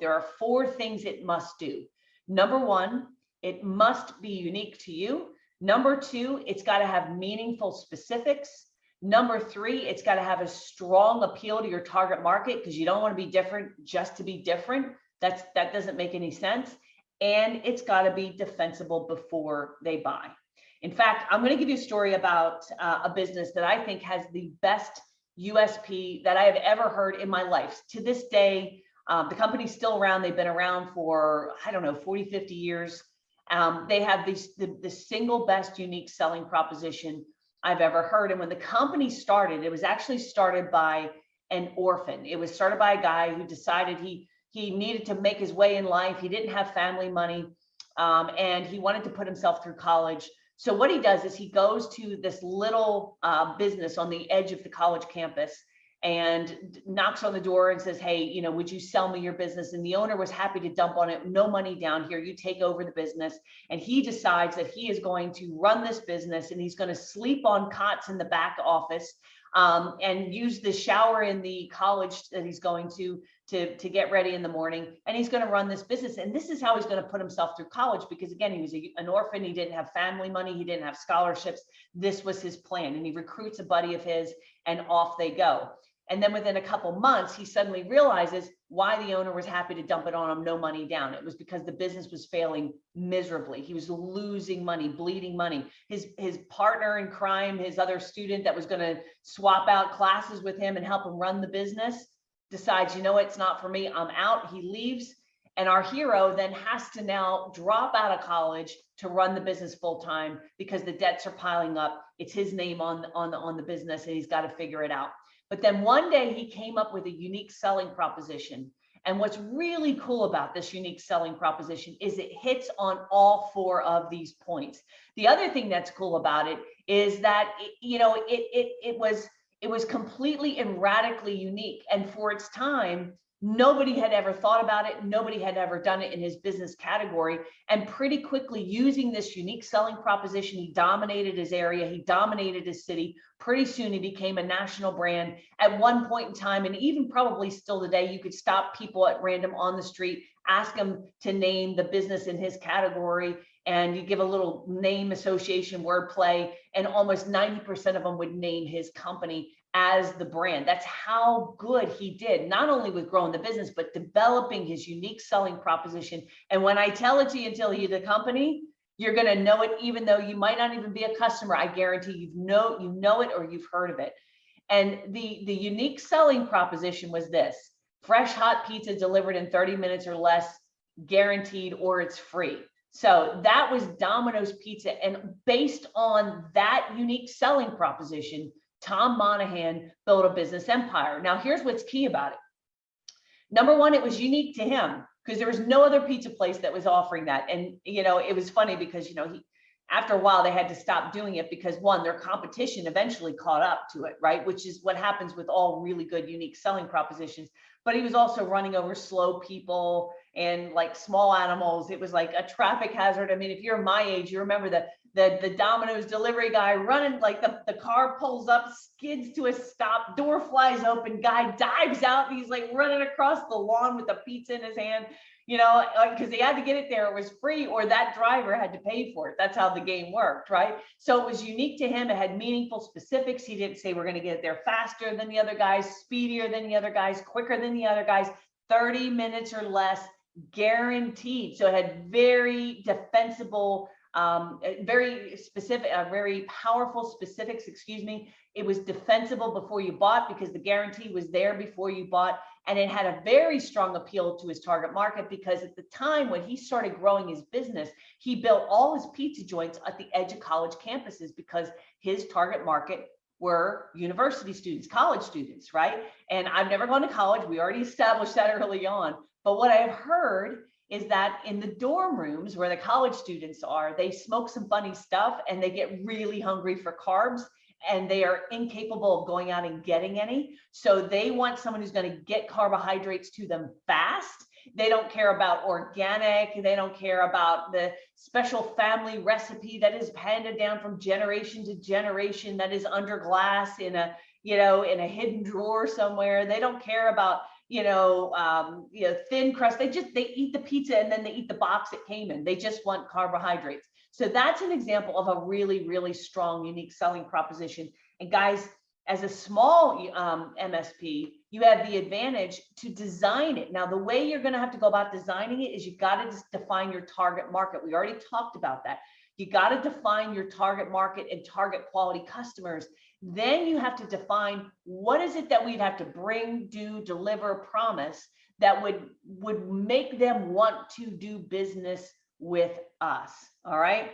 there are 4 things it must do. Number 1, it must be unique to you. Number 2, it's got to have meaningful specifics. Number 3, it's got to have a strong appeal to your target market, because you don't want to be different just to be different. That doesn't make any sense. And it's got to be defensible before they buy. In fact, I'm going to give you a story about a business that I think has the best USP that I have ever heard in my life. To this day, the company's still around. They've been around for, I don't know, 40, 50 years. They have the single best unique selling proposition I've ever heard. And when the company started, it was actually started by an orphan. It was started by a guy who decided he needed to make his way in life. He didn't have family money, and he wanted to put himself through college. So what he does is he goes to this little business on the edge of the college campus and knocks on the door and says, hey, you know, would you sell me your business? And the owner was happy to dump on it. No money down here. You take over the business. And he decides that he is going to run this business, and he's going to sleep on cots in the back office, and use the shower in the college that he's going to get ready in the morning. And he's going to run this business. And this is how he's going to put himself through college, because again, he was an orphan. He didn't have family money. He didn't have scholarships. This was his plan. And he recruits a buddy of his, and off they go. And then within a couple months, he suddenly realizes why the owner was happy to dump it on him, no money down. It was because the business was failing miserably. He was losing money, bleeding money. His partner in crime, his other student that was going to swap out classes with him and help him run the business, decides, you know what, it's not for me, I'm out. He leaves. And our hero then has to now drop out of college to run the business full time, because the debts are piling up. It's his name on the business, and he's got to figure it out. But then one day he came up with a unique selling proposition. And what's really cool about this unique selling proposition is it hits on all 4 of these points. The other thing that's cool about it is that it was completely and radically unique. And for its time, nobody had ever thought about it. Nobody had ever done it in his business category. And pretty quickly, using this unique selling proposition, he dominated his area. He dominated his city. Pretty soon, he became a national brand. At one point in time, and even probably still today, you could stop people at random on the street, ask them to name the business in his category, and you give a little name association wordplay, and almost 90% of them would name his company as the brand. That's how good he did, not only with growing the business, but developing his unique selling proposition. And when I tell it to you until you're the company, you're going to know it, even though you might not even be a customer. I guarantee you know it, or you've heard of it. And the unique selling proposition was this: fresh hot pizza delivered in 30 minutes or less, guaranteed, or it's free. So that was Domino's Pizza. And based on that unique selling proposition, Tom Monahan built a business empire. Now, here's what's key about it. Number 1, it was unique to him, because there was no other pizza place that was offering that. And, it was funny because, after a while, they had to stop doing it because, one, their competition eventually caught up to it, right? Which is what happens with all really good, unique selling propositions. But he was also running over slow people and like small animals. It was like a traffic hazard. I mean, if you're my age, you remember the Domino's delivery guy running, like the car pulls up, skids to a stop, door flies open, guy dives out, and he's like running across the lawn with the pizza in his hand, because he had to get it there. It was free, or that driver had to pay for it. That's how the game worked, right? So it was unique to him. It had meaningful specifics. He didn't say we're going to get it there faster than the other guys, speedier than the other guys, quicker than the other guys, 30 minutes or less, guaranteed. So it had very defensible, very specific, very powerful specifics, It was defensible before you bought, because the guarantee was there before you bought. And it had a very strong appeal to his target market, because at the time when he started growing his business, he built all his pizza joints at the edge of college campuses, because his target market were university students, college students, right? And I've never gone to college. We already established that early on. But what I've heard is that in the dorm rooms where the college students are, they smoke some funny stuff and they get really hungry for carbs, and they are incapable of going out and getting any. So they want someone who's going to get carbohydrates to them fast. They don't care about organic. They don't care about the special family recipe that is handed down from generation to generation, that is under glass in a hidden drawer somewhere. They don't care about thin crust. They eat the pizza and then they eat the box it came in. They just want carbohydrates. So that's an example of a really, really strong, unique selling proposition. And guys, as a small MSP, you have the advantage to design it. Now, the way you're going to have to go about designing it is you got to define your target market. We already talked about that. You got to define your target market and target quality customers. Then you have to define what is it that we'd have to bring, do, deliver, promise that would make them want to do business with us. All right.